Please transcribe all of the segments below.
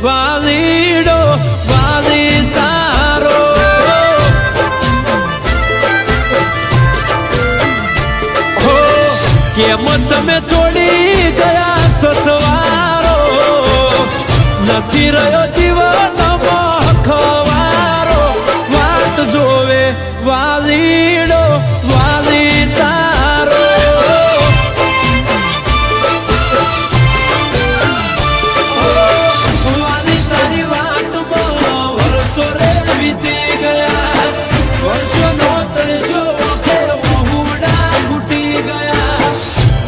વાલીડો વાલી તારો હો કેમ તમે છોડી ગયા સથવારો નથી રહ્યો જીવનમાં ખવારો વાટ જોવે વાલીડો વાલી તારો વાલી તારી વાટમાં વર્ષો રે વીતી ગયા વર્ષોનો તરસો આંખે વહુડા ઘૂટી ગયા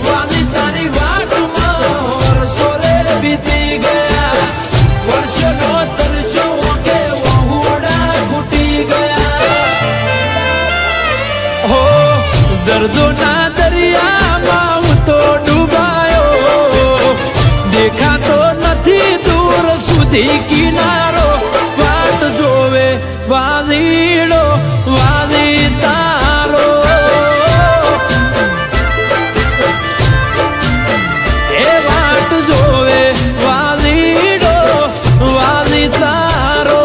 વાલી તારી વાટમાં વર્ષો રે વીતી ગયા વર્ષોનો તરસો આંખે વહુડા ઘૂટી ગયા હો દર્દોના દરિયામાં હું તો ડૂબાયો દેખાતો નથી દૂર સુધી કિનારો વાટ જોવે વાલીડો વાલી તારો એ વાટ જોવે વાલીડો વાલી તારો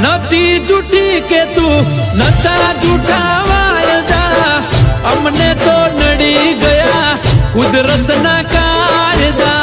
નથી જૂઠી કે તું નતા જૂઠા વાયદા અમને તો નડી ગયા કુદરતના કાયદા